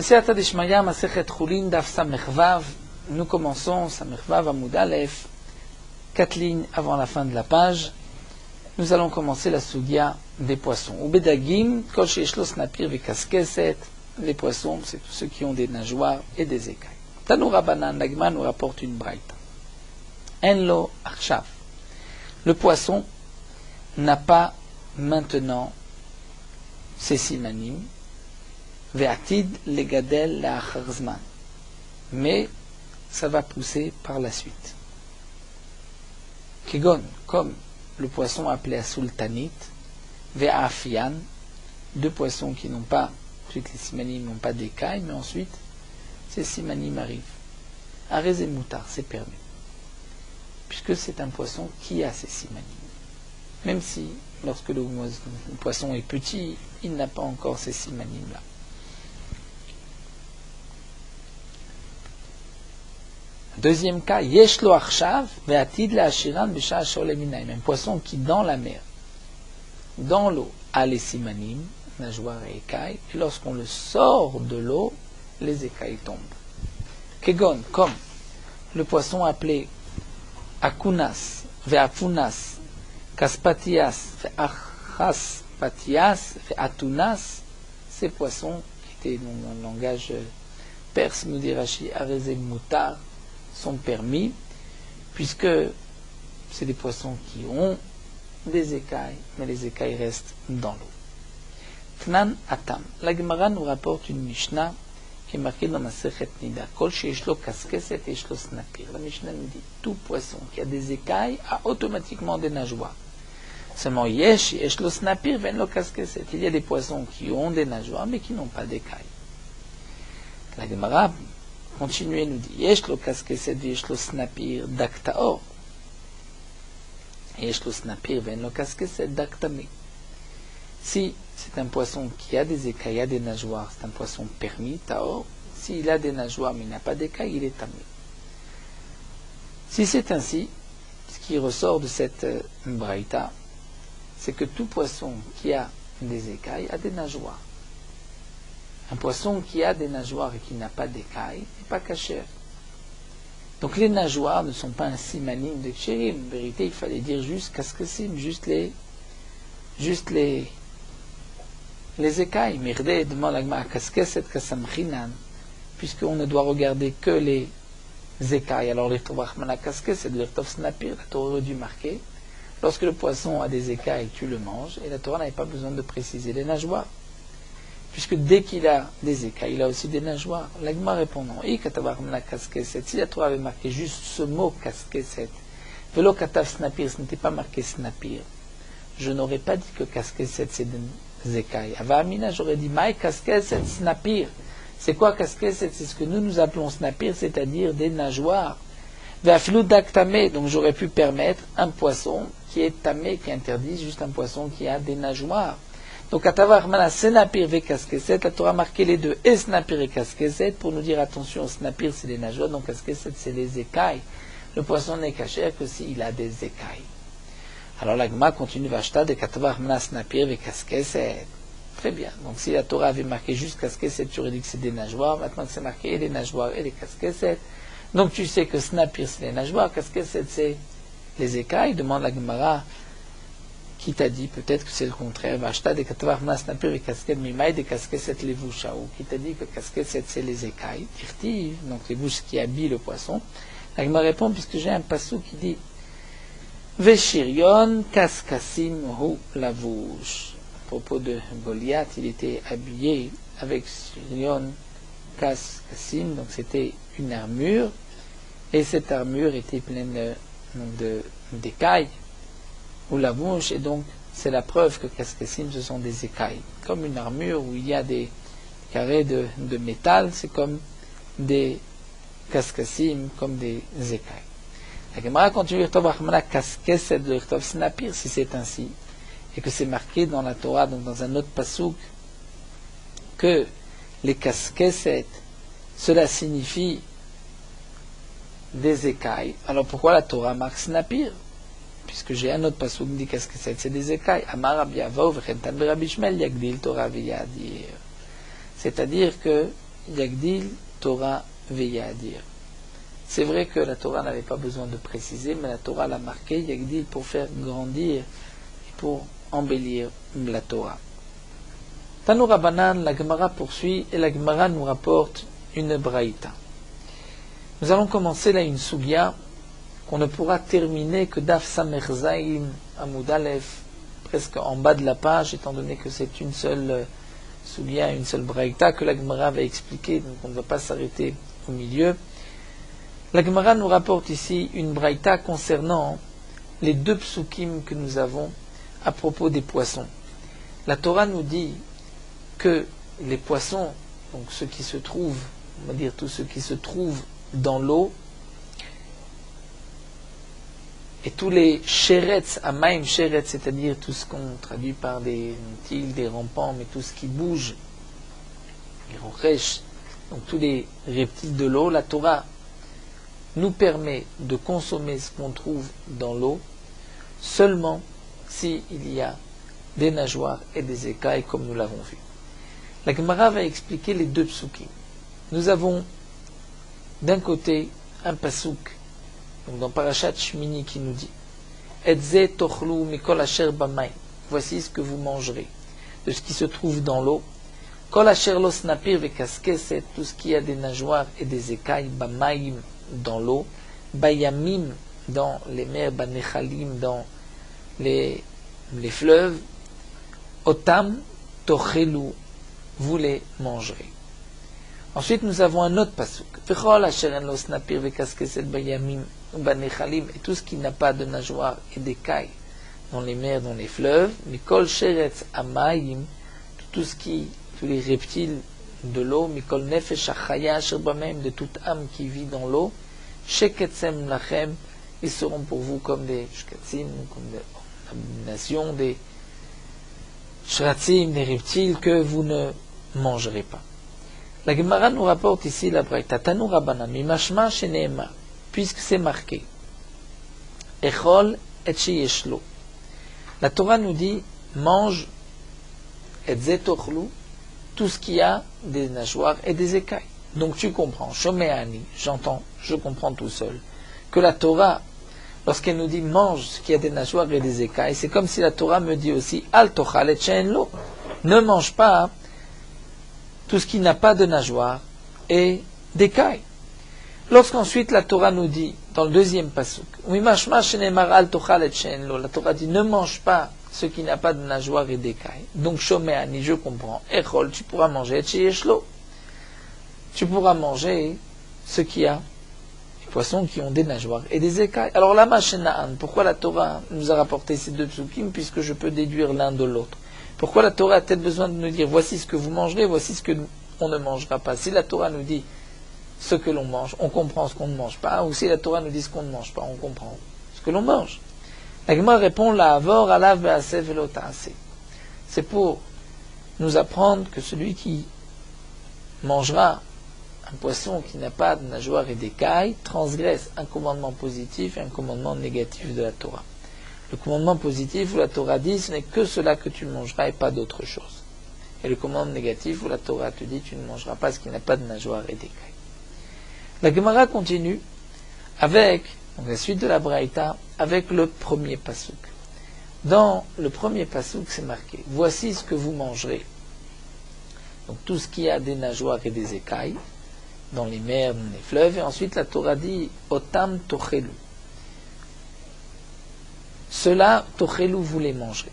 Siyata Deshmaya, Masechet Chulin, Daf Samechvav. Nous commençons Samechvav Amud Aleph, 4 lignes avant la fin de la page. Nous allons commencer la Sugia des poissons. Ubedagim, Kol sheyesh lo snapir vekaskeset. Les poissons, c'est tous ceux qui ont des nageoires et des écailles. Tanu Rabbanan, l'Agma nous rapporte une braïta. En lo arshav. Le poisson n'a pas maintenant ses simanim. Ve'atid legadel la'achar zman. Mais ça va pousser par la suite. Kegon, comme le poisson appelé à sultanit, ve'afian, deux poissons qui n'ont pas, ensuite les simanim n'ont pas d'écailles, mais ensuite ces simanim arrivent. Arez et moutar, c'est permis. Puisque c'est un poisson qui a ses simanim. Même si, lorsque le poisson est petit, il n'a pas encore ces simanim-là. Deuxième cas, yesh lo arshav ve'atid la'ashiran b'sha'a she'oleh minaim. Un poisson qui, dans la mer, dans l'eau, a les simanim, nageoires et écailles, et lorsqu'on le sort de l'eau, les écailles tombent. Kegon, comme le poisson appelé akunas, ve'afunas, kaspatias, ve'achaspatias, ve'atunas, ces poissons, qui étaient dans le langage perse, nous dit Rashi, arezé moutar, sont permis, puisque c'est des poissons qui ont des écailles, mais les écailles restent dans l'eau. Tnan Atam. La Gemara nous rapporte une Mishnah qui est marquée dans Masechet Nida. Kol sheyesh lo kaskeset yesh lo snapir. La Mishnah nous dit tout poisson qui a des écailles a automatiquement des nageoires. Seulement yesh lo snapir ven lo kaskeset. Il y a des poissons qui ont des nageoires mais qui n'ont pas d'écailles. La Gemara continue et nous dit yesh lo kaskeset yesh lo snapir daktaor. Yesh lo snapir ven lo kaskeset daktame. Si c'est un poisson qui a des écailles, a des nageoires, c'est un poisson permis, taor. S'il a des nageoires mais il n'a pas d'écailles, il est tamé. Si c'est ainsi, ce qui ressort de cette braïta, c'est que tout poisson qui a des écailles a des nageoires. Un poisson qui a des nageoires et qui n'a pas d'écailles n'est pas kasher. Donc les nageoires ne sont pas un simanim de kshérim. En vérité, il fallait dire juste kaskesim, juste les écailles. Mirdé demande l'agma kaskeset kasamchinan, puisqu'on ne doit regarder que les écailles. Alors l'irtov rachmana kaskeset, l'irtov snapir, la Torah aurait dû marquer. Lorsque le poisson a des écailles, tu le manges, et la Torah n'avait pas besoin de préciser les nageoires. Puisque dès qu'il a des écailles, il a aussi des nageoires. L'agma répondant, si la Torah avait marqué juste ce mot kaskeset, velo katav snapir, ce n'était pas marqué snapir, je n'aurais pas dit que kaskeset c'est des écailles. Avamina, j'aurais dit maï kaskeset snapir. C'est quoi kaskeset? C'est ce que nous appelons snapir, c'est-à-dire des nageoires. Ve'afilu daktame, donc j'aurais pu permettre un poisson qui est tamé, qui interdit juste un poisson qui a des nageoires. Donc, à Tavar Mana, Snapir ve Kaskeset, la Torah a marqué les deux, et Snapir et Kaskeset, pour nous dire attention, Snapir c'est les nageoires, donc Kaskeset c'est les écailles. Le poisson n'est caché que s'il a des écailles. Alors, l'Agma continue, Vashta de Katavar Mana, Snapir ve Kaskeset. Très bien. Donc, si la Torah avait marqué juste Kaskeset, tu aurais dit que c'est des nageoires. Maintenant que c'est marqué et les nageoires et les Kaskeset, donc tu sais que Snapir c'est les nageoires, Kaskeset c'est les écailles. Demande la Gemara. Qui t'a dit, peut-être que c'est le contraire, Vashta de Katavar Mana Snapir et Kasket Mimaï de Kaskeset Levusha, ou qui t'a dit que Kaskeset c'est les écailles, tirtiv, donc les bouches qui habillent le poisson. Là, il me répond, puisque j'ai un passou qui dit Veshirion Kaskasim Hu Lavouche. À propos de Goliath, il était habillé avec Shirion Kaskasim, donc c'était une armure, et cette armure était pleine d'écailles. Ou la bouche, et donc c'est la preuve que Kaskasim ce sont des écailles. Comme une armure où il y a des carrés de métal, c'est comme des Kaskasim, comme des écailles. La Gemara continue à Kaskeset de l'Irtov Snapir, si c'est ainsi, et que c'est marqué dans la Torah, donc dans un autre pasouk, que les Kaskeset, cela signifie des écailles. Alors pourquoi la Torah marque Snapir? Puisque j'ai un autre passage qui dit qu'est-ce que c'est des écailles. Amar Rabbi Avo v'chentan b'Rabbi Shmuel yagdil Torah v'yadir. C'est-à-dire que Yagdil Torah Veyadir. C'est vrai que la Torah n'avait pas besoin de préciser, mais la Torah l'a marqué, Yagdil, pour faire grandir et pour embellir la Torah. Tanu Rabbanan, la Gemara poursuit et la Gemara nous rapporte une braïta. Nous allons commencer là une sugya qu'on ne pourra terminer que Daf Samer Zayin Amud Aleph, presque en bas de la page, étant donné que c'est une seule sugya, une seule braïta que la Gemara va expliquer, donc on ne va pas s'arrêter au milieu. La Gemara nous rapporte ici une braïta concernant les deux psukim que nous avons à propos des poissons. La Torah nous dit que les poissons, donc ceux qui se trouvent, on va dire tous ceux qui se trouvent dans l'eau, et tous les sheretz, amaim sheretz, c'est-à-dire tout ce qu'on traduit par des tiles, des rampants, mais tout ce qui bouge, les rochesh, donc tous les reptiles de l'eau, la Torah nous permet de consommer ce qu'on trouve dans l'eau seulement s'il y a des nageoires et des écailles, comme nous l'avons vu. La Gemara va expliquer les deux psukim. Nous avons d'un côté un pasuk, donc dans Parashat Shmini, qui nous dit Etze tochlu mikol asher b'mayim. Voici ce que vous mangerez de ce qui se trouve dans l'eau. Kol asher lo snapir vekaskeset, tout ce qui a des nageoires et des écailles, b'mayim, dans l'eau, bayamim, dans les mers, banechalim, dans les fleuves, otam tochelu, vous les mangerez. Ensuite, nous avons un autre pasuk. Vechol asher en lo snapir vekaskeset bayamim banechalim, et tout ce qui n'a pas de nageoires et d'écailles dans les mers, dans les fleuves, mikol sheretz amayim, tous les reptiles de l'eau, mikol nefesh achaya asher b'mayim, de toute âme qui vit dans l'eau, sheketsem lachem, ils seront pour vous comme des shkatzim, comme des abominations, des shratzim, des reptiles que vous ne mangerez pas. La Gemara nous rapporte ici la braïta Tanu Rabbanan mimashma sheneema, puisque c'est marqué Echol et sheyeshlo. La Torah nous dit mange et zetochlu, tout ce qui a des nageoires et des écailles. Donc tu comprends, shomeani, j'entends, je comprends tout seul, que la Torah, lorsqu'elle nous dit mange ce qui a des nageoires et des écailles, c'est comme si la Torah me dit aussi al tochal et she'enlo, ne mange pas tout ce qui n'a pas de nageoires et d'écailles. Lorsqu'ensuite la Torah nous dit, dans le deuxième pasuk, la Torah dit ne mange pas ce qui n'a pas de nageoires et d'écailles. Donc shomeani, je comprends, echol, tu pourras manger et sheyeshlo, tu pourras manger ce qui a des poissons qui ont des nageoires et des écailles. Alors la machenaan, pourquoi la Torah nous a rapporté ces deux psukim, puisque je peux déduire l'un de l'autre? Pourquoi la Torah a-t-elle besoin de nous dire voici ce que vous mangerez, voici ce que on ne mangera pas? Si la Torah nous dit ce que l'on mange, on comprend ce qu'on ne mange pas, ou si la Torah nous dit ce qu'on ne mange pas, on comprend ce que l'on mange. La Gemara répond la avor alav be'aseh velo ta'aseh. C'est pour nous apprendre que celui qui mangera un poisson qui n'a pas de nageoires et d'écailles transgresse un commandement positif et un commandement négatif de la Torah. Le commandement positif où la Torah dit ce n'est que cela que tu mangeras et pas d'autre chose. Et le commandement négatif où la Torah te dit tu ne mangeras pas ce qui n'a pas de nageoires et d'écailles. La Gemara continue avec, donc la suite de la Braïta, avec le premier pasuk. Dans le premier pasuk, c'est marqué voici ce que vous mangerez. Donc tout ce qui a des nageoires et des écailles dans les mers, dans les fleuves, et ensuite la Torah dit otam tochelu. Cela, tochelu, vous les mangerez.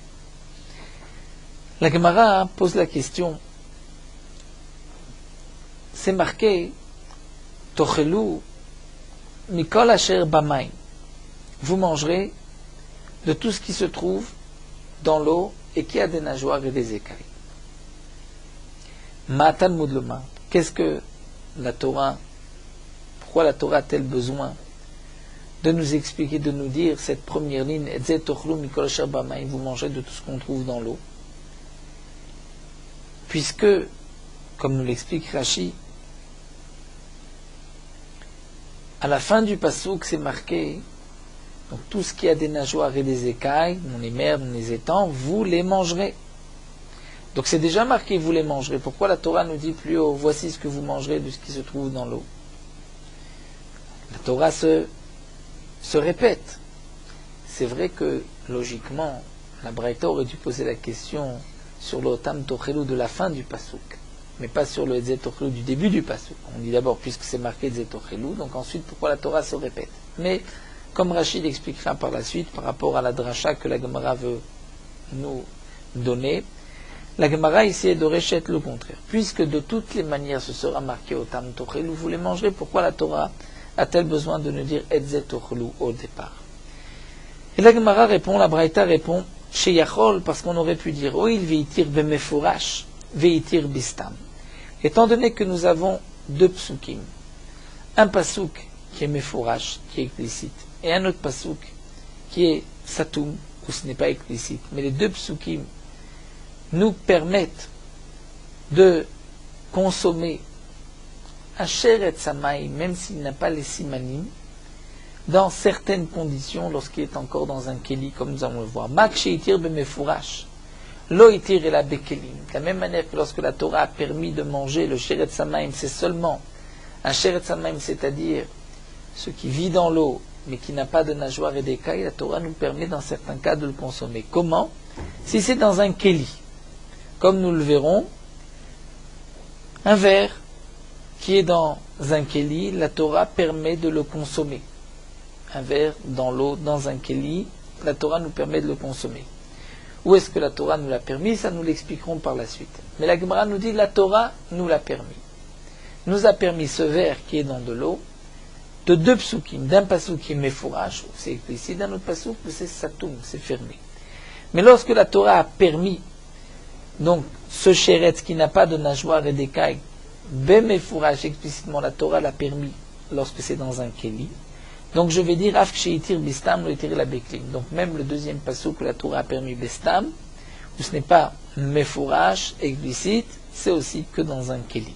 La Gemara pose la question, c'est marqué tochelu mikol asher b'mayim. Vous mangerez de tout ce qui se trouve dans l'eau et qui a des nageoires et des écailles. Matan mudloma. Qu'est-ce que la Torah, pourquoi la Torah a-t-elle besoin de nous expliquer, de nous dire cette première ligne, vous mangez de tout ce qu'on trouve dans l'eau? Puisque, comme nous l'explique Rashi, à la fin du passouk, c'est marqué, donc tout ce qui a des nageoires et des écailles, dans les mers, dans les étangs, vous les mangerez. Donc c'est déjà marqué, vous les mangerez. Pourquoi la Torah nous dit plus haut, voici ce que vous mangerez de ce qui se trouve dans l'eau? La Torah se répète. C'est vrai que, logiquement, la Braïta aurait dû poser la question sur l'Otam Tochelu de la fin du Pasuk, mais pas sur le Etzet Tochelu du début du Pasuk. On dit d'abord, puisque c'est marqué Etzet Tochelu, donc ensuite, pourquoi la Torah se répète? Mais, comme Rachid expliquera par la suite, par rapport à la dracha que la Gemara veut nous donner, la Gemara ici est de Réchet le contraire. Puisque de toutes les manières ce sera marqué Otam Tochelu, vous les mangerez, pourquoi la Torah a-t-elle besoin de nous dire Etzet Tochelu au départ? Et la Gemara répond, la Braïta répond, chez Yachol, parce qu'on aurait pu dire, Oil veitir bemefurash, veitir bistam. Étant donné que nous avons deux psukim, un pasuk qui est mefurash, qui est explicite, et un autre pasuk qui est satum, où ce n'est pas explicite, mais les deux psukim nous permettent de consommer un sheret samay, même s'il n'a pas les simanim, dans certaines conditions, lorsqu'il est encore dans un keli, comme nous allons le voir. Mak sheitir bemefurash, lo itir et la bekelim. De la même manière que lorsque la Torah a permis de manger le sheret samaim, c'est seulement un sheret samaim, c'est-à-dire ce qui vit dans l'eau, mais qui n'a pas de nageoire et d'écailles, la Torah nous permet dans certains cas de le consommer. Comment? Si c'est dans un keli, comme nous le verrons, un verre qui est dans un keli, la Torah permet de le consommer. Un verre dans l'eau, dans un keli, la Torah nous permet de le consommer. Où est-ce que la Torah nous l'a permis? Ça nous l'expliquerons par la suite. Mais la Gemara nous dit la Torah nous l'a permis. Nous a permis ce verre qui est dans de l'eau, de deux psukim, d'un pasuk qui est mefourash, c'est explicite, d'un autre pasuk c'est satum, c'est fermé. Mais lorsque la Torah a permis donc ce chéretz qui n'a pas de nageoire et d'écailles, bemefourash explicitement, la Torah l'a permis lorsque c'est dans un keli. Donc je vais dire af kshiitir bistam lo itir la beklim. Donc même le deuxième pasuk que la Torah a permis bestam, où ce n'est pas mefourash explicite, c'est aussi que dans un keli.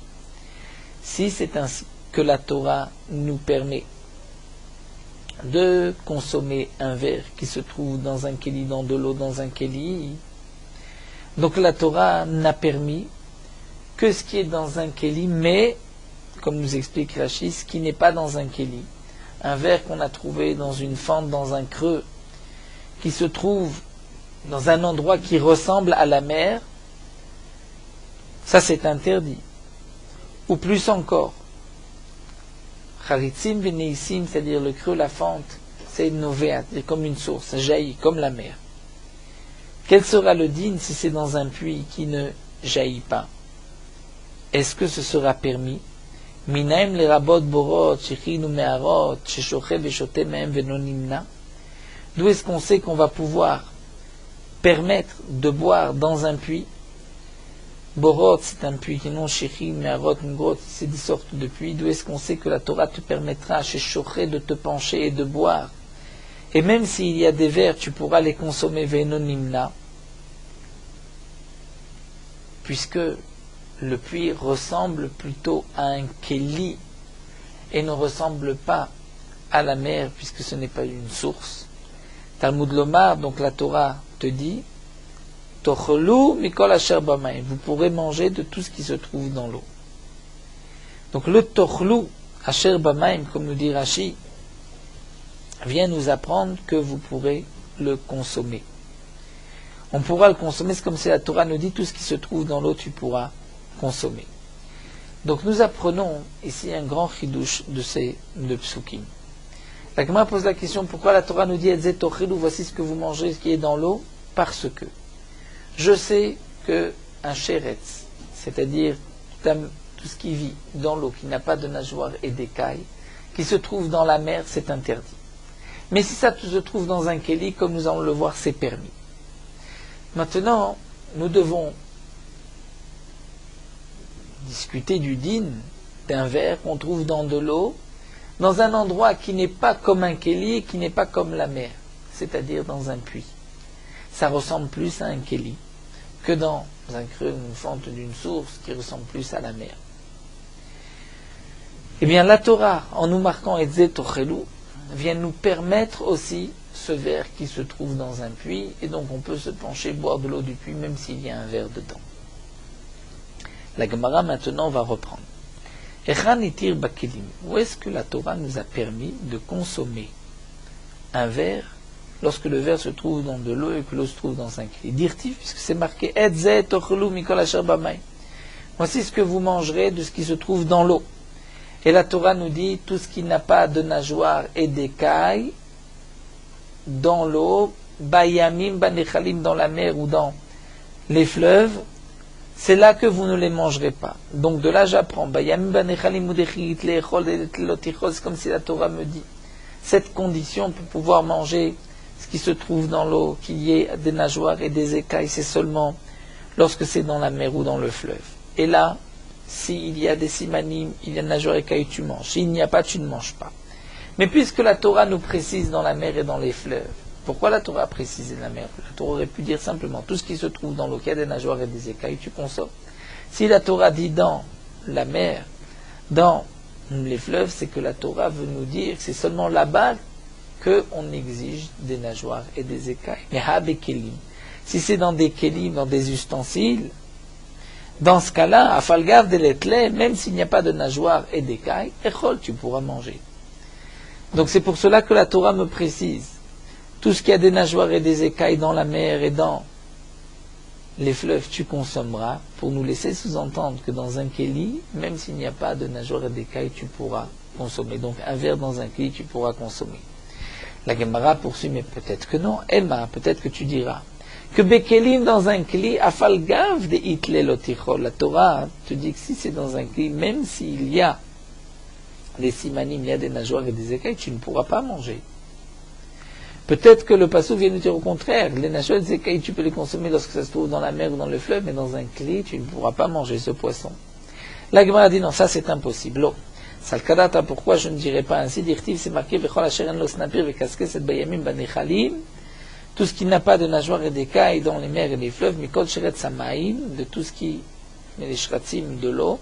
Si c'est ainsi que la Torah nous permet de consommer un verre qui se trouve dans un keli, dans de l'eau, dans un keli, donc la Torah n'a permis que ce qui est dans un keli, mais, comme nous explique Rachid, ce qui n'est pas dans un keli. Un verre qu'on a trouvé dans une fente, dans un creux, qui se trouve dans un endroit qui ressemble à la mer, ça c'est interdit. Ou plus encore, Charitzim veneissim, c'est-à-dire le creux, la fente, c'est novéat, c'est comme une source, ça jaillit, comme la mer. Quel sera le din si c'est dans un puits qui ne jaillit pas? Est-ce que ce sera permis? Minaim le rabot borot, shechinu meharot, sheshoche veshote mehem venonimna. D'où est-ce qu'on sait qu'on va pouvoir permettre de boire dans un puits? Borot, c'est un puits qui non shechim, meharot, une grotte, c'est des sortes de puits. D'où est-ce qu'on sait que la Torah te permettra, sheshoche, de te pencher et de boire? Et même s'il y a des vers, tu pourras les consommer venonimna, puisque le puits ressemble plutôt à un keli et ne ressemble pas à la mer puisque ce n'est pas une source. Talmud Lomar, donc la Torah te dit, Tochelu mikol asher b'mayim, vous pourrez manger de tout ce qui se trouve dans l'eau. Donc le Tochelu asher b'mayim, comme nous dit Rashi, vient nous apprendre que vous pourrez le consommer. On pourra le consommer, c'est comme si la Torah nous dit, tout ce qui se trouve dans l'eau, tu pourras consommer. Donc nous apprenons ici un grand chidouche de ces deux psukim. La Gemara pose la question, pourquoi la Torah nous dit Etzet Tochelu, voici ce que vous mangez, ce qui est dans l'eau? Parce que je sais que un sheretz, c'est-à-dire tout ce qui vit dans l'eau, qui n'a pas de nageoire et d'écailles, qui se trouve dans la mer, c'est interdit. Mais si ça se trouve dans un keli, comme nous allons le voir, c'est permis. Maintenant, nous devons discuter du din d'un verre qu'on trouve dans de l'eau, dans un endroit qui n'est pas comme un keli et qui n'est pas comme la mer, c'est-à-dire dans un puits. Ça ressemble plus à un keli que dans un creux, une fente d'une source qui ressemble plus à la mer. Eh bien, la Torah, en nous marquant Etzet Tochelu, vient nous permettre aussi ce verre qui se trouve dans un puits, et donc on peut se pencher, boire de l'eau du puits, même s'il y a un verre dedans. La Gemara maintenant va reprendre. Echan itir bakelim. Où est-ce que la Torah nous a permis de consommer un verre lorsque le verre se trouve dans de l'eau et que l'eau se trouve dans un kli? Dirtif, puisque c'est marqué Etzeh tochelu mikol asher bamay. Voici ce que vous mangerez de ce qui se trouve dans l'eau. Et la Torah nous dit tout ce qui n'a pas de nageoire et d'écailles dans l'eau, bayamim, banechalim, dans la mer ou dans les fleuves, c'est là que vous ne les mangerez pas. Donc de là j'apprends, bayamim, banechalim, udechit, leechol, lotichol, c'est comme si la Torah me dit cette condition pour pouvoir manger ce qui se trouve dans l'eau, qu'il y ait des nageoires et des écailles, c'est seulement lorsque c'est dans la mer ou dans le fleuve. Et là, s'il y a des simanim, il y a des nageoires et écailles, tu manges. S'il n'y a pas, tu ne manges pas. Mais puisque la Torah nous précise dans la mer et dans les fleuves, pourquoi la Torah a précisé la mer? La Torah aurait pu dire simplement tout ce qui se trouve dans l'eau, qu'il y a des nageoires et des écailles, tu consommes. Si la Torah dit dans la mer, dans les fleuves, c'est que la Torah veut nous dire que c'est seulement là-bas qu'on exige des nageoires et des écailles. Mais habekelim, si c'est dans des kelim, dans des ustensiles, dans ce cas-là, afalgav de l'étlé, même s'il n'y a pas de nageoires et d'écailles, echol, tu pourras manger. Donc c'est pour cela que la Torah me précise tout ce qui a des nageoires et des écailles dans la mer et dans les fleuves, tu consommeras, pour nous laisser sous-entendre que dans un kéli, même s'il n'y a pas de nageoires et d'écailles, tu pourras consommer. Donc un verre dans un kéli, tu pourras consommer. La Gemara poursuit, mais peut-être que non. Emma, peut-être que tu diras que bekelim dans un kéli, afalgav de itle lotichol. La Torah te dit que si c'est dans un kéli, même s'il y a des simanim, il y a des nageoires et des écailles, tu ne pourras pas manger. Peut-être que le passou vient nous dire au contraire, les nageoires et les écailles, tu peux les consommer lorsque ça se trouve dans la mer ou dans le fleuve, mais dans un clé, tu ne pourras pas manger ce poisson. La Gemara dit non, ça c'est impossible. Oh. Salkadata, pourquoi je ne dirais pas ainsi? Dirtiv, c'est marqué, vechol asher en lo snapir vekaske set bayamim banechalim, tout ce qui n'a pas de nageoires et d'écailles dans les mers et les fleuves, mikol sheret samaim, de tout ce qui, les shratzim de l'eau.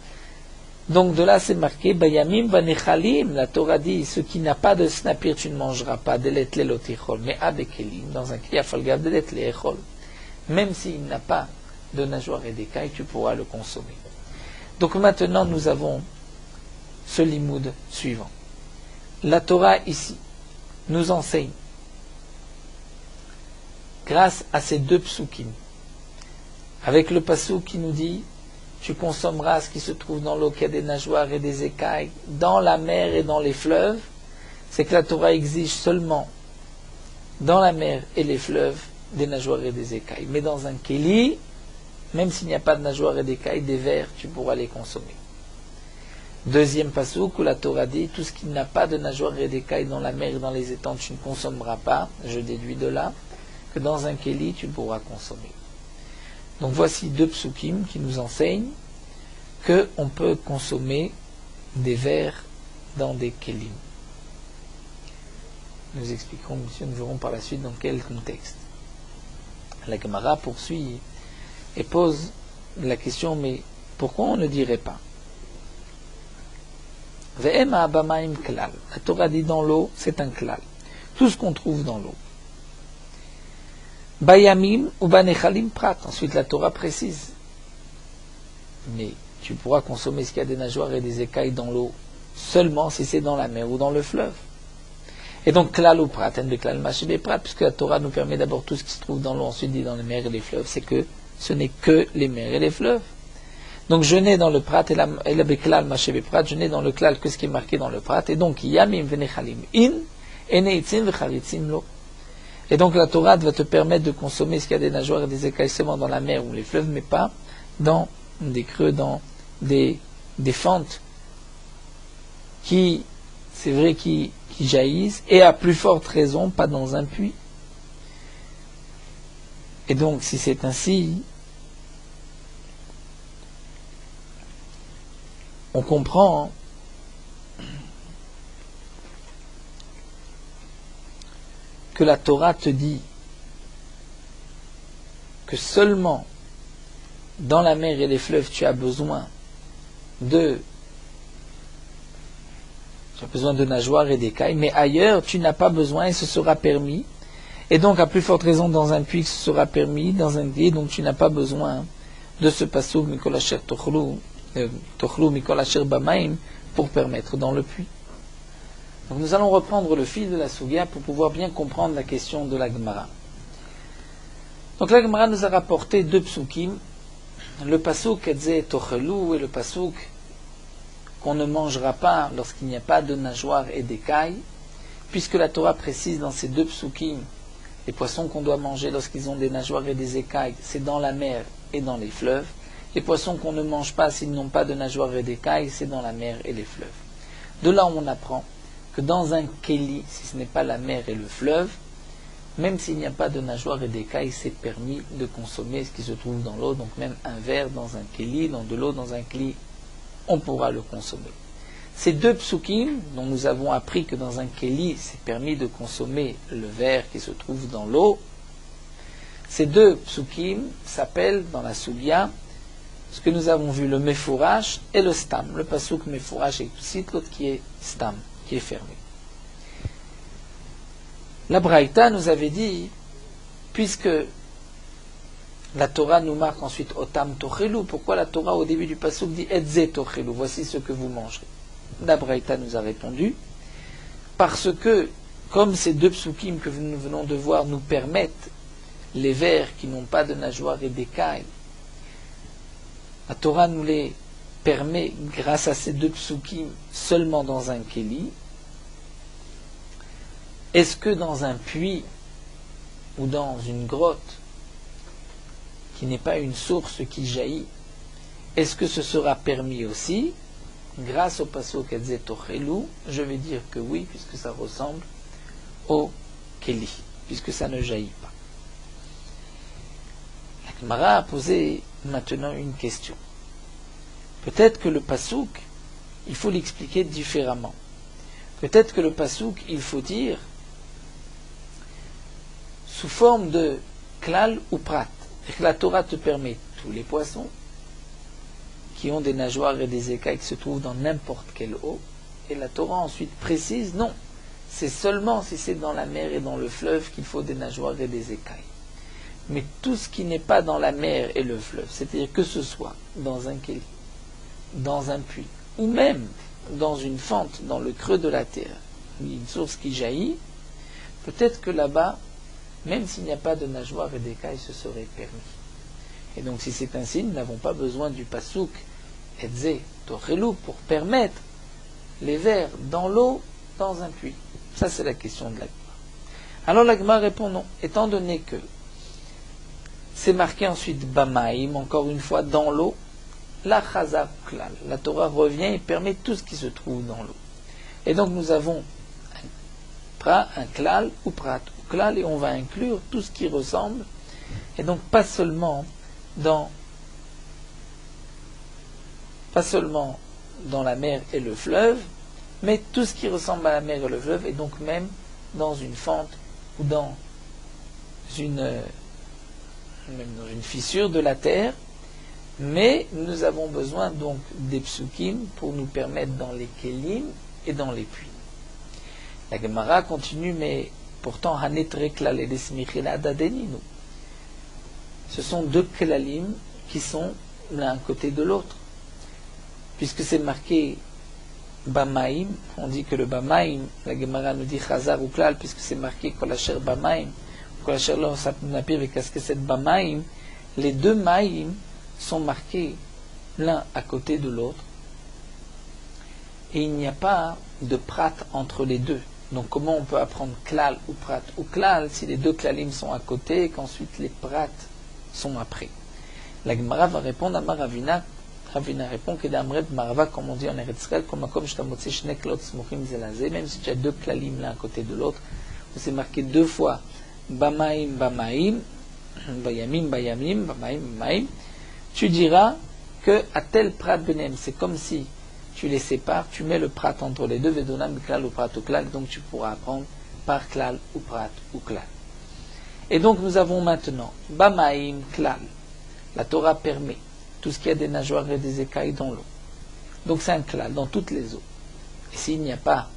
Donc de là c'est marqué bayamim banechalim, la Torah dit ce qui n'a pas de snapir tu ne mangeras pas de l'étlé lotichol, mais abekelim dans un kriafalgav de l'étlé echol, même s'il n'a pas de nageoires et d'écailles tu pourras le consommer. Donc maintenant nous avons ce limoud suivant. La Torah ici nous enseigne grâce à ces deux psukim, avec le pasuk qui nous dit tu consommeras ce qui se trouve dans l'eau, qui a des nageoires et des écailles, dans la mer et dans les fleuves, c'est que la Torah exige seulement dans la mer et les fleuves des nageoires et des écailles. Mais dans un kéli, même s'il n'y a pas de nageoires et d'écailles, des vers, tu pourras les consommer. Deuxième pasuk où la Torah dit tout ce qui n'a pas de nageoires et d'écailles dans la mer et dans les étangs, tu ne consommeras pas. Je déduis de là que dans un kéli, tu pourras consommer. Donc voici deux psukim qui nous enseignent qu'on peut consommer des vers dans des kélim. Nous expliquerons, monsieur, nous verrons par la suite dans quel contexte. La Gemara poursuit et pose la question, mais pourquoi on ne dirait pas? Ve'ema abamaim klal. La Torah dit dans l'eau, c'est un klal. Tout ce qu'on trouve dans l'eau. Bayamim ou banechalim prat. Ensuite, la Torah précise. Mais tu pourras consommer ce qu'il y a des nageoires et des écailles dans l'eau seulement si c'est dans la mer ou dans le fleuve. Et donc, klal ou prat, en beklal machebe prat, puisque la Torah nous permet d'abord tout ce qui se trouve dans l'eau, ensuite dit dans les mers et les fleuves, c'est que ce n'est que les mers et les fleuves. Donc, je n'ai dans le prat et la beklal machebe prat, je n'ai dans le klal que ce qui est marqué dans le prat, et donc, yamim venechalim in, eneitzim vecharitzim lo. Et donc la Torah va te permettre de consommer ce qu'il y a des nageoires et des écailles seulement dans la mer ou les fleuves, mais pas dans des creux, dans des fentes qui, c'est vrai, qui jaillissent, et à plus forte raison, pas dans un puits. Et donc, si c'est ainsi, on comprend que la Torah te dit que seulement dans la mer et les fleuves tu as besoin de nageoires et d'écailles, mais ailleurs tu n'as pas besoin et ce sera permis. Et donc à plus forte raison dans un puits ce sera permis, dans un gué, donc tu n'as pas besoin de ce passouk Mikol Asher Tochlu Tochlu mikol asher bamaim, pour permettre dans le puits. Donc nous allons reprendre le fil de la Sugya pour pouvoir bien comprendre la question de la Gemara. Donc la Gemara nous a rapporté deux psukim, le pasuk Edze Tochelu et le pasuk qu'on ne mangera pas lorsqu'il n'y a pas de nageoires et d'écailles, puisque la Torah précise dans ces deux psukim, les poissons qu'on doit manger lorsqu'ils ont des nageoires et des écailles, c'est dans la mer et dans les fleuves. Les poissons qu'on ne mange pas s'ils n'ont pas de nageoires et d'écailles, c'est dans la mer et les fleuves. De là, on apprend que dans un kéli, si ce n'est pas la mer et le fleuve, même s'il n'y a pas de nageoires et d'écailles, c'est permis de consommer ce qui se trouve dans l'eau. Donc même un verre dans un kéli, dans de l'eau dans un kéli, on pourra le consommer. Ces deux psukim, dont nous avons appris que dans un kéli, c'est permis de consommer le verre qui se trouve dans l'eau, ces deux psukim s'appellent dans la Sugya ce que nous avons vu, le Mefourash et le Stam. Le pasuk Mefourash est tout de suite, l'autre qui est Stam, qui est fermé. La Braïta nous avait dit, puisque la Torah nous marque ensuite Otam Tochelu, pourquoi la Torah au début du pasuk dit Edze Tochelu, voici ce que vous mangerez. La Braïta nous a répondu, parce que, comme ces deux psukim que nous venons de voir nous permettent les vers qui n'ont pas de nageoires et d'écailles, la Torah nous les permet, grâce à ces deux psukim, seulement dans un kéli. Est-ce que dans un puits ou dans une grotte qui n'est pas une source qui jaillit, est-ce que ce sera permis aussi? Grâce au pasuk Edze Tochelu, je vais dire que oui, puisque ça ressemble au kéli, puisque ça ne jaillit pas. La Gemara a posé maintenant une question. Peut-être que le pasuk, il faut l'expliquer différemment. Peut-être que le pasuk, il faut dire sous forme de klal ou prat. Et que la Torah te permet tous les poissons qui ont des nageoires et des écailles qui se trouvent dans n'importe quelle eau. Et la Torah ensuite précise, non, c'est seulement si c'est dans la mer et dans le fleuve qu'il faut des nageoires et des écailles. Mais tout ce qui n'est pas dans la mer et le fleuve, c'est-à-dire que ce soit dans un kéli, dans un puits, ou même dans une fente, dans le creux de la terre, une source qui jaillit, peut-être que là-bas, même s'il n'y a pas de nageoires et d'écailles, ce serait permis. Et donc si c'est ainsi, nous n'avons pas besoin du pasuk Edze Tochelu pour permettre les vers dans l'eau, dans un puits. Ça c'est la question de l'Agma. Alors l'Agma répond non, étant donné que c'est marqué ensuite Bamaim, encore une fois dans l'eau, la Chazar Klal. La Torah revient et permet tout ce qui se trouve dans l'eau. Et donc nous avons un Klal ou Prat ou Klal, et on va inclure tout ce qui ressemble, et donc pas seulement dans la mer et le fleuve, mais tout ce qui ressemble à la mer et le fleuve, et donc même dans une fente ou dans une fissure de la terre. Mais nous avons besoin donc des psukim pour nous permettre dans les kelim et dans les puits. La Gemara continue, mais pourtant hanetre klal et desmichina dadeninu. Ce sont deux klalim qui sont l'un à côté de l'autre. Puisque c'est marqué Bamaim, on dit que le Bamaim, la Gemara nous dit Chazar ou Klal, puisque c'est marqué Kolasher Bamaim, Kolasher lo sapnapir vekaskesset Bamaim, les deux Maim sont marqués l'un à côté de l'autre, et il n'y a pas de prat entre les deux. Donc comment on peut apprendre Klal ou prat ou Klal si les deux Klalim sont à côté et qu'ensuite les prats sont après? La Gemara va répondre à Maravina. Ravina répond que d'Amret Marava, comme on dit en Eretz Israël, comme même si tu as deux klalim l'un à côté de l'autre, c'est marqué deux fois Bamaim, Bamaim, Bayamim, Bayamim, Bamaim, Bamaim, tu diras que à tel prat benem, c'est comme si tu les sépares, tu mets le prat entre les deux, Vedonam, Klal ou prat ou Klal, donc tu pourras apprendre par Klal ou prat ou Klal. Et donc nous avons maintenant Bamaim, Klal. La Torah permet tout ce qui a des nageoires et des écailles dans l'eau. Donc c'est un klal dans toutes les eaux. Et s'il n'y a pas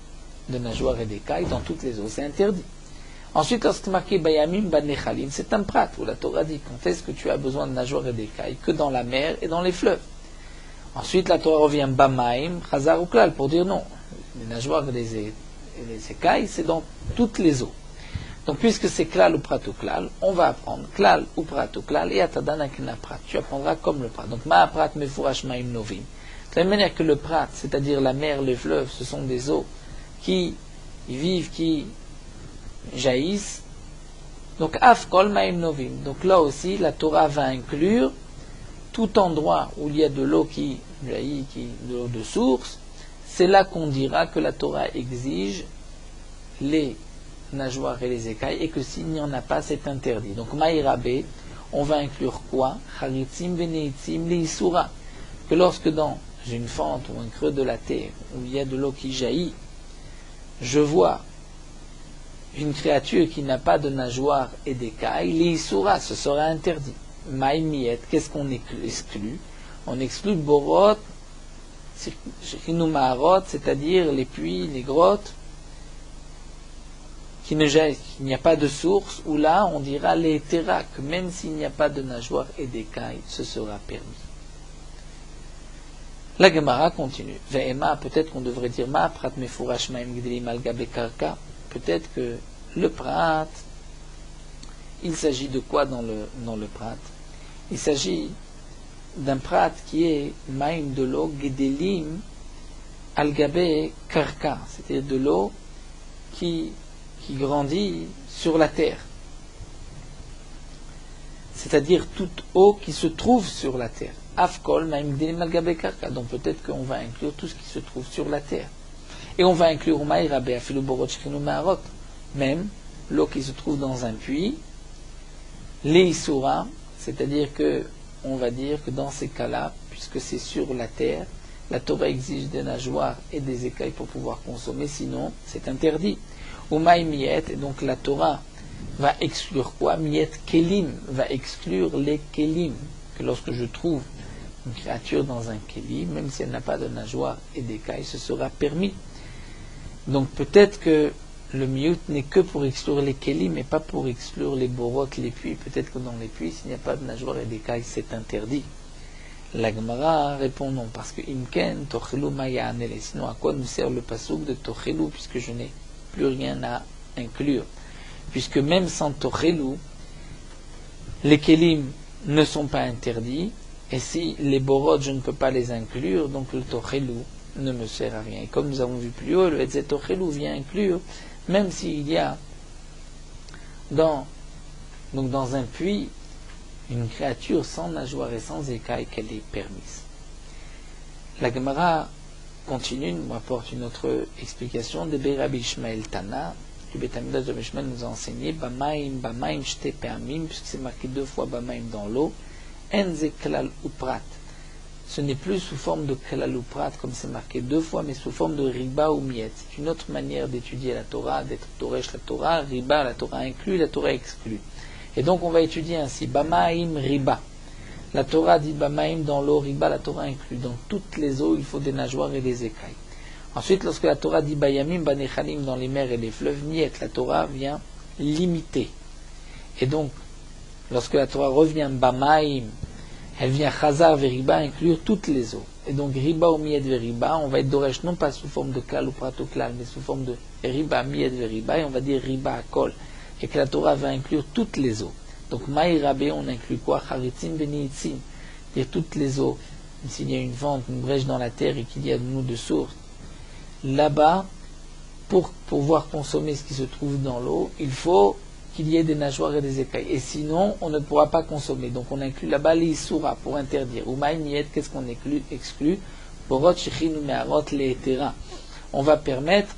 de nageoires et d'écailles dans toutes les eaux, c'est interdit. Ensuite, lorsque marqué Bayamim Banechalim, c'est un prat où la Torah dit quand est-ce que tu as besoin de nageoires et d'écailles? Que dans la mer et dans les fleuves. Ensuite, la Torah revient Bamaim, Chazar ou Klal, pour dire non. Les nageoires et les écailles, c'est dans toutes les eaux. Donc, puisque c'est Klal ou Prat ou Klal, on va apprendre Klal ou Prat ou Klal et Atadana Kina Prat. Tu apprendras comme le Prat. Donc, Ma Prat Mefurash Maim Novim. De la même manière que le Prat, c'est-à-dire la mer, les fleuves, ce sont des eaux qui vivent, qui jaillissent. Donc, Afkol Maim Novim. Donc, là aussi, la Torah va inclure tout endroit où il y a de l'eau qui jaillit, de l'eau de source. C'est là qu'on dira que la Torah exige les nageoires et les écailles et que s'il n'y en a pas, c'est interdit. Donc, Maïrabé, on va inclure quoi? Charitzim veneitzim leisura. Que lorsque dans une fente ou un creux de la terre où il y a de l'eau qui jaillit, je vois une créature qui n'a pas de nageoires et d'écailles, leisura, ce sera interdit. Maïmiet, qu'est-ce qu'on exclut? On exclut Borot, c'est-à-dire les puits, les grottes, qui ne jaillissent, il n'y a pas de source, où là on dira les terras, que même s'il n'y a pas de nageoires et d'écailles, ce sera permis. La Gemara continue. Ve'ema, peut-être qu'on devrait dire ma prat mefurash ma'im gdelim al gabe karka. Peut-être que le prat, il s'agit de quoi dans le prat? Il s'agit d'un prat qui est ma'im de l'eau gdelim al gabe karka, c'est-à-dire de l'eau qui grandit sur la terre. C'est-à-dire toute eau qui se trouve sur la terre. Afkol, ma'im gdelim al gabe karka. Donc peut-être qu'on va inclure tout ce qui se trouve sur la terre. Et on va inclure ma'irabe afilu borot shechinu ma'arot. Même l'eau qui se trouve dans un puits. Leisura, c'est-à-dire que on va dire que dans ces cas-là, puisque c'est sur la terre, la Torah exige des nageoires et des écailles pour pouvoir consommer, sinon c'est interdit. Ou ma'imiet, et donc la Torah va exclure quoi? Miet kelim, va exclure les kelim. Que lorsque je trouve une créature dans un kelim, même si elle n'a pas de nageoires et d'écailles, ce sera permis. Donc peut-être que le miyut n'est que pour exclure les kelim, mais pas pour exclure les borotes, les puits. Peut-être que dans les puits, s'il n'y a pas de nageoires et d'écailles, c'est interdit. La Gemara répond non, parce que imken tochelu maya anele. Sinon, à quoi nous sert le pasuk de tochelu, puisque je n'ai plus rien à inclure? Puisque même sans tochelu, les kelim ne sont pas interdits, et si les borotes, je ne peux pas les inclure, donc le tochelu ne me sert à rien. Et comme nous avons vu plus haut, le etzet tochelu vient inclure, même s'il y a dans un puits une créature sans nageoire et sans écailles, qu'elle est permise. La Gemara continue, nous apporte une autre explication de Rabbi Ishmael Tana. Le Beth Amikdash de Ishmael nous a enseigné Bamaim shte pe'amim, puisque c'est marqué 2 fois Bamaim dans l'eau. En ze klal ou prat. Ce n'est plus sous forme de klal ou prat comme c'est marqué 2 fois, mais sous forme de riba ou miet. C'est une autre manière d'étudier la Torah, d'être toresh la Torah. Riba, la Torah inclut, la Torah exclut. Et donc on va étudier ainsi Bamaim riba. La Torah dit Bamaim dans l'eau, riba, la Torah inclut. Dans toutes les eaux, il faut des nageoires et des écailles. Ensuite, lorsque la Torah dit Bayamim, Banechalim dans les mers et les fleuves, Niet, la Torah vient limiter. Et donc, lorsque la Torah revient Bamaim, elle vient Chazar Veriba inclure toutes les eaux. Et donc, Riba ou Miet Veriba, on va être Doresh non pas sous forme de Klal ou Prato Klal, mais sous forme de Riba, Miet Veriba, et on va dire Riba Akol. Et que la Torah va inclure toutes les eaux. Donc, Maïrabe, on inclut quoi? Charitzim Beniitzim, c'est-à-dire toutes les eaux. S'il y a une vente, une brèche dans la terre et qu'il y a de l'eau de source, là-bas, pour pouvoir consommer ce qui se trouve dans l'eau, il faut qu'il y ait des nageoires et des écailles. Et sinon, on ne pourra pas consommer. Donc on inclut là-bas l'isura pour interdire. Ou maïmiet, qu'est-ce qu'on exclut? Borot, shechinu, meharot, lehetera. On va permettre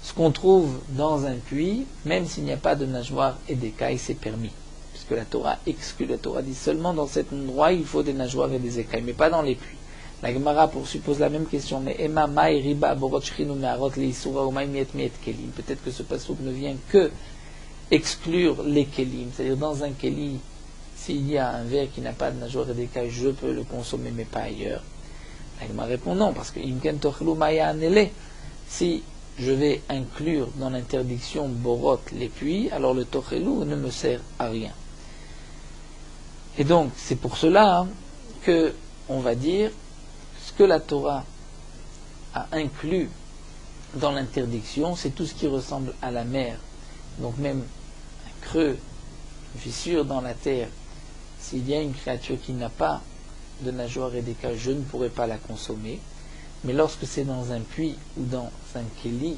ce qu'on trouve dans un puits, même s'il n'y a pas de nageoires et d'écailles, c'est permis. Puisque la Torah exclut. La Torah dit seulement dans cet endroit, il faut des nageoires et des écailles, mais pas dans les puits. La Gemara suppose la même question, mais Emma, Maï, Riba, Borot, Shechinu, Meharot, Leisura, ou Maïmiet, Miet, Kelim. Peut-être que ce passouk ne vient que exclure les kelim, c'est-à-dire dans un keli, s'il y a un verre qui n'a pas de nageoire et d'écailles, je peux le consommer, mais pas ailleurs. La Gemara répond non, parce que imken tochelu maya anele, si je vais inclure dans l'interdiction borot les puits, alors le tochelu ne me sert à rien. Et donc, c'est pour cela que on va dire que la Torah a inclus dans l'interdiction, c'est tout ce qui ressemble à la mer. Donc même un creux, une fissure dans la terre, s'il y a une créature qui n'a pas de nageoire et d'écailles, je ne pourrais pas la consommer. Mais lorsque c'est dans un puits ou dans un kéli,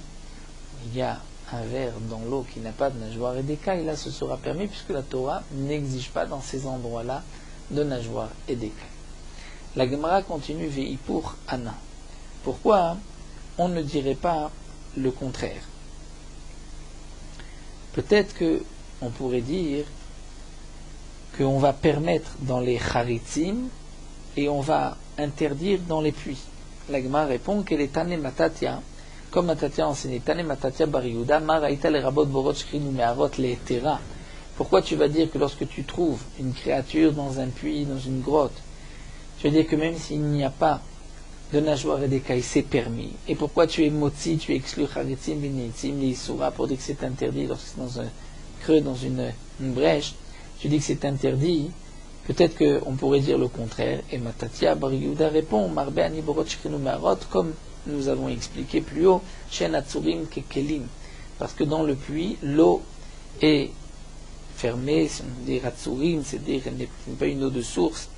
il y a un verre dans l'eau qui n'a pas de nageoire et d'écailles, là ce sera permis puisque la Torah n'exige pas dans ces endroits-là de nageoire et d'écailles. La Gemara continue Ve'ipur Ana. Pourquoi on ne dirait pas le contraire? Peut-être qu'on pourrait dire qu'on va permettre dans les charitzim et on va interdire dans les puits. La Gemara répond qu'elle est Tane Matatia, comme Matatia enseignait Tane Matatia Bar Yehuda, Maraïta le Rabot Borot Shkrinu Meharot le Tera. Pourquoi tu vas dire que lorsque tu trouves une créature dans un puits, dans une grotte, tu vas dire que même s'il n'y a pas de nageoire et d'écailles, c'est permis? Et pourquoi tu es motzi, tu exclus charitzim, binitzim, les isura, pour dire que c'est interdit lorsque c'est dans un creux, dans une brèche, tu dis que c'est interdit? Peut-être qu'on pourrait dire le contraire. Et Matatia Bar Yehuda répond, Marbe ani borot shkrinu meharot, comme nous avons expliqué plus haut, Shen atzurim kekelim, parce que dans le puits, l'eau est fermée, c'est-à-dire atzurim, c'est-à-dire qu'elle n'est pas une eau de source,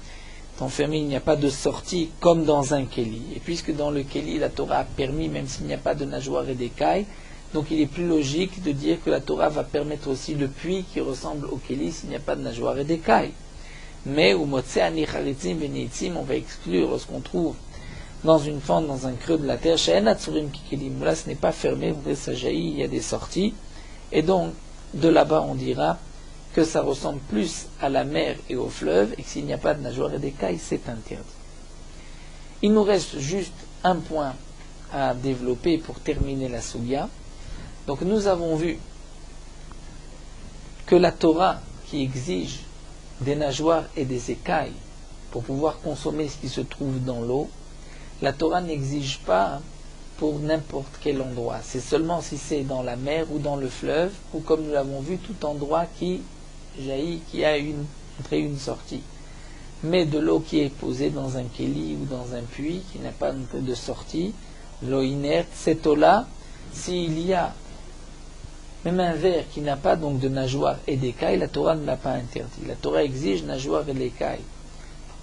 enfermé, il n'y a pas de sortie comme dans un kéli. Et puisque dans le kéli, la Torah a permis, même s'il n'y a pas de nageoire et d'écailles, donc il est plus logique de dire que la Torah va permettre aussi le puits qui ressemble au kéli s'il n'y a pas de nageoire et d'écailles. Mais au motse ani charitzim venitzim, on va exclure lorsqu'on trouve dans une fente, dans un creux de la terre, she'en atzurim kikelim, là ce n'est pas fermé, ça jaillit, il y a des sorties, et donc de là-bas on dira que ça ressemble plus à la mer et au fleuve, et que s'il n'y a pas de nageoire et d'écailles, c'est interdit. Il nous reste juste un point à développer pour terminer la Sugya. Donc nous avons vu que la Torah qui exige des nageoires et des écailles pour pouvoir consommer ce qui se trouve dans l'eau, la Torah n'exige pas pour n'importe quel endroit. C'est seulement si c'est dans la mer ou dans le fleuve, ou comme nous l'avons vu, tout endroit qui jaillit, qui a une entrée, une sortie. Mais de l'eau qui est posée dans un kéli ou dans un puits, qui n'a pas de sortie, l'eau inerte, cette eau-là, s'il y a même un verre qui n'a pas donc de nageoire et d'écailles, la Torah ne l'a pas interdit. La Torah exige nageoire et d'écailles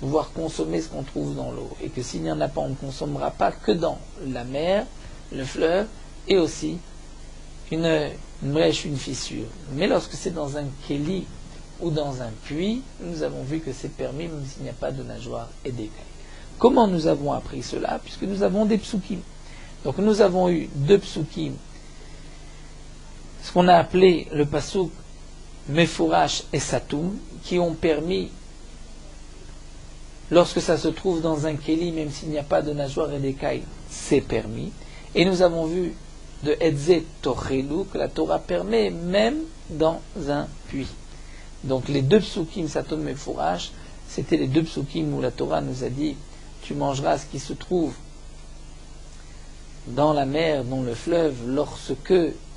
pour pouvoir consommer ce qu'on trouve dans l'eau. Et que s'il n'y en a pas, on ne consommera pas que dans la mer, le fleuve, et aussi une brèche, une fissure. Mais lorsque c'est dans un kéli ou dans un puits, nous avons vu que c'est permis même s'il n'y a pas de nageoire et d'écailles. Comment nous avons appris cela? Puisque nous avons des psukim. Donc nous avons eu deux psukim, ce qu'on a appelé le pasuk Mefourash et Satoum, qui ont permis, lorsque ça se trouve dans un kéli, même s'il n'y a pas de nageoire et d'écailles, c'est permis. Et nous avons vu de Edze Tochelu, que la Torah permet même dans un puits. Donc les deux psukim, Satoum et Mefourash, c'était les deux psukim où la Torah nous a dit, tu mangeras ce qui se trouve dans la mer, dans le fleuve, lorsque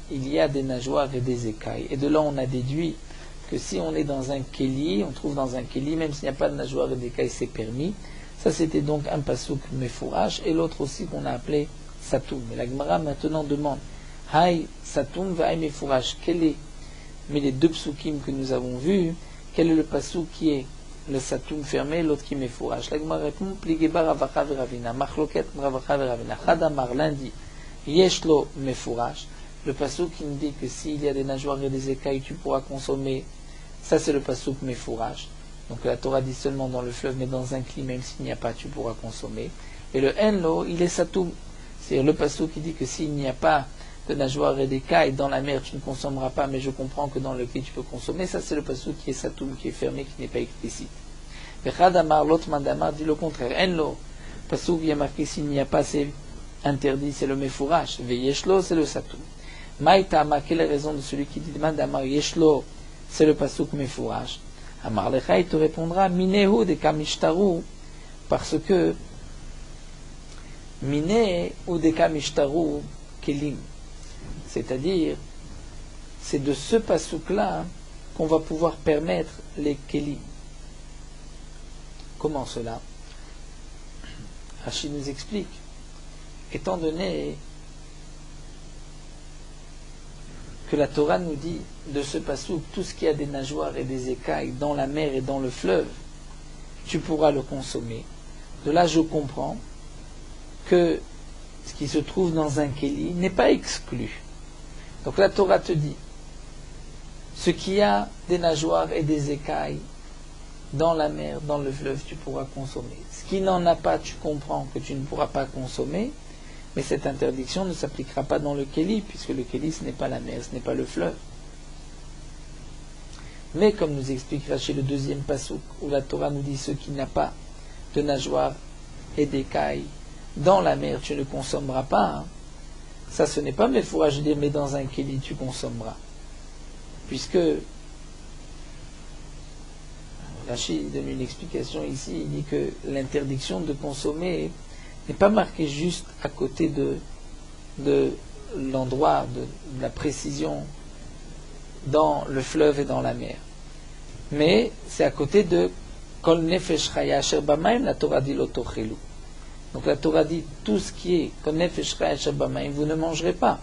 il y a des nageoires et des écailles. Et de là, on a déduit que si on est dans un kéli, on trouve dans un kéli, même s'il n'y a pas de nageoires et d'écailles, c'est permis. Ça, c'était donc un pasuk mefourash, et l'autre aussi qu'on a appelé Satoum. Et la Gemara maintenant demande, Hay Satoum va mefourash. Quel est, mais les deux psukim que nous avons vus, quel est le pasuk qui est le Satoum fermé, l'autre qui mefourash? La Gemara répond, Pligeba Ravacha Veravina, Machloket Ravacha Veravina, Chadamar lundi, Yeshlo mefourash. Le pasuk qui nous dit que s'il y a des nageoires et des écailles, tu pourras consommer, ça c'est le pasuk mefourash. Donc la Torah dit seulement dans le fleuve, mais dans un cli, même s'il n'y a pas, tu pourras consommer. Et le enlo, il est satoum. C'est le pasuk qui dit que s'il n'y a pas de nageoires et d'écailles dans la mer, tu ne consommeras pas, mais je comprends que dans le cli, tu peux consommer. Ça c'est le pasuk qui est satoum, qui est fermé, qui n'est pas explicite. Vechadamar, l'autre mandamar dit le contraire. Enlo, pasuk, il y a marqué s'il n'y a pas, c'est interdit, c'est le mefourash. Veyeshlo, c'est le satoum. Maïtama, quelle est la raison de celui qui dit Mandamar Yeshlo, c'est le pasuk mefourash? Amar Lecha, il te répondra Minehu de Kamishtaru, parce que Mine ou de Kamishtaru Kelim, c'est-à-dire, c'est de ce pasuk-là qu'on va pouvoir permettre les Kelim. Comment cela? Rachid nous explique, étant donné que la Torah nous dit de ce passouk, tout ce qui a des nageoires et des écailles dans la mer et dans le fleuve, tu pourras le consommer. De là, je comprends que ce qui se trouve dans un kéli n'est pas exclu. Donc la Torah te dit, ce qui a des nageoires et des écailles dans la mer, dans le fleuve, tu pourras consommer. Ce qui n'en a pas, tu comprends que tu ne pourras pas consommer, mais cette interdiction ne s'appliquera pas dans le kéli, puisque le kéli, ce n'est pas la mer, ce n'est pas le fleuve. Mais comme nous explique Rachid le deuxième passouk, où la Torah nous dit, ce qui n'a pas de nageoires et d'écailles dans la mer, tu ne consommeras pas. Ça, ce n'est pas méfoura, je veux dire, mais dans un kéli, tu consommeras. Puisque Rachid donne une explication ici, il dit que l'interdiction de consommer n'est pas marquée juste à côté de l'endroit, de la précision dans le fleuve et dans la mer. Mais c'est à côté de Kol Nefesh Chaya Asher Bamaim, la Torah dit l'Otochelu. Donc la Torah dit tout ce qui est Kol Nefesh Chaya Asher Bamaim, vous ne mangerez pas.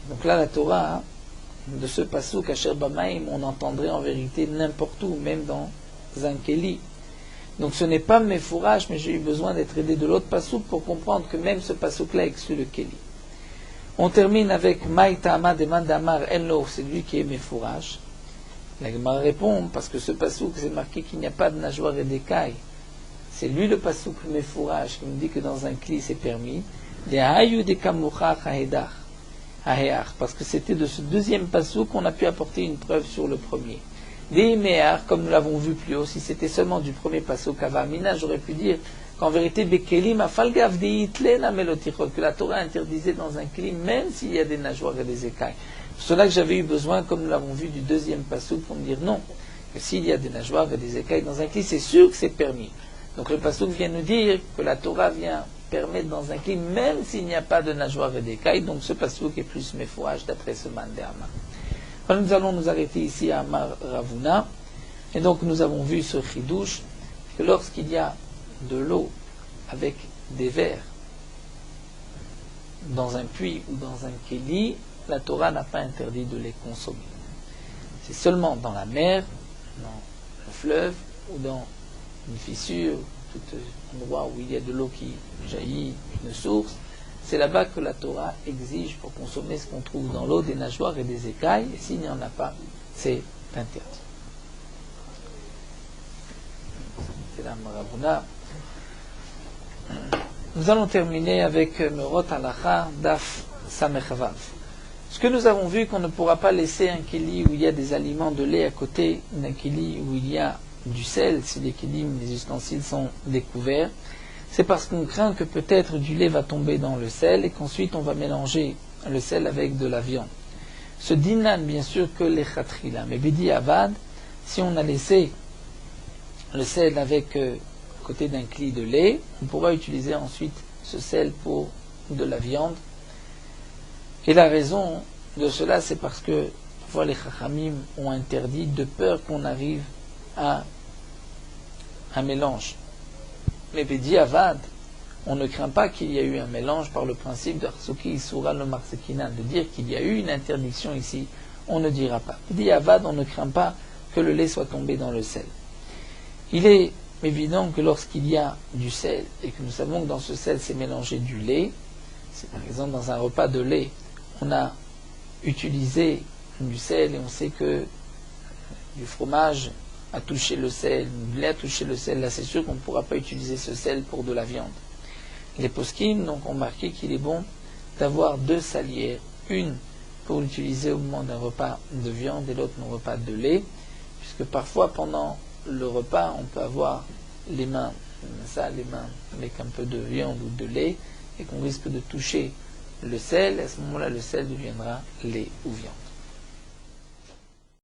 Donc là, la Torah, de ce passouk Asher Bamaim, on entendrait en vérité n'importe où, même dans un kéli. Donc ce n'est pas mes fourrages, mais j'ai eu besoin d'être aidé de l'autre passouk pour comprendre que même ce passouk-là exclut le kéli. On termine avec Maïtama Deman Damar Enlo, c'est lui qui est mes fourrages. La Gemara répond, parce que ce passouk, c'est marqué qu'il n'y a pas de nageoires et d'écailles. C'est lui le passouk mes fourrages qui nous dit que dans un kli c'est permis. Parce que c'était de ce deuxième passouk qu'on a pu apporter une preuve sur le premier. Des méar, comme nous l'avons vu plus haut, si c'était seulement du premier passouk Avamina, j'aurais pu dire qu'en vérité, Bekelim afalgav de itlena melotichot, que la Torah interdisait dans un kli, même s'il y a des nageoires et des écailles. C'est cela que j'avais eu besoin, comme nous l'avons vu, du deuxième passouk pour me dire non, que s'il y a des nageoires et des écailles dans un kli, c'est sûr que c'est permis. Donc le passouk vient nous dire que la Torah vient permettre dans un kli, même s'il n'y a pas de nageoires et d'écailles, donc ce passouk est plus méfouage d'après ce mandéama. Alors nous allons nous arrêter ici à Amar Ravuna, et donc nous avons vu ce chidouche, que lorsqu'il y a de l'eau avec des vers dans un puits ou dans un kéli, la Torah n'a pas interdit de les consommer. C'est seulement dans la mer, dans le fleuve ou dans une fissure, tout endroit où il y a de l'eau qui jaillit, une source, c'est là-bas que la Torah exige pour consommer ce qu'on trouve dans l'eau, des nageoires et des écailles, et s'il n'y en a pas, c'est interdit. C'est la Marabuna. Nous allons terminer avec Merot Halacha Daf Samechavav. Ce que nous avons vu qu'on ne pourra pas laisser un kéli où il y a des aliments de lait à côté d'un kéli où il y a du sel, si les kélim, les ustensiles sont découverts, c'est parce qu'on craint que peut-être du lait va tomber dans le sel et qu'ensuite on va mélanger le sel avec de la viande. Ce dinan, bien sûr, que les khatrila. Mais bidi avad, si on a laissé le sel avec côté d'un cli de lait, on pourra utiliser ensuite ce sel pour de la viande. Et la raison de cela, c'est parce que parfois les chachamim ont interdit de peur qu'on arrive à un mélange. Mais bidi avad, on ne craint pas qu'il y ait eu un mélange par le principe de Arsuki Isura no Marsekina, de dire qu'il y a eu une interdiction ici, on ne dira pas. Bidi avad, on ne craint pas que le lait soit tombé dans le sel. Il est évident que lorsqu'il y a du sel, et que nous savons que dans ce sel c'est mélangé du lait, c'est par exemple dans un repas de lait, on a utilisé du sel et on sait que du fromage a touché le sel, du lait a touché le sel, là c'est sûr qu'on ne pourra pas utiliser ce sel pour de la viande. Les poskim donc ont marqué qu'il est bon d'avoir deux salières, une pour l'utiliser au moment d'un repas de viande et l'autre au repas de lait, puisque parfois pendant le repas on peut avoir les mains sales, les mains avec un peu de viande ou de lait, et qu'on risque de toucher le sel, à ce moment-là le sel deviendra lait ou viande.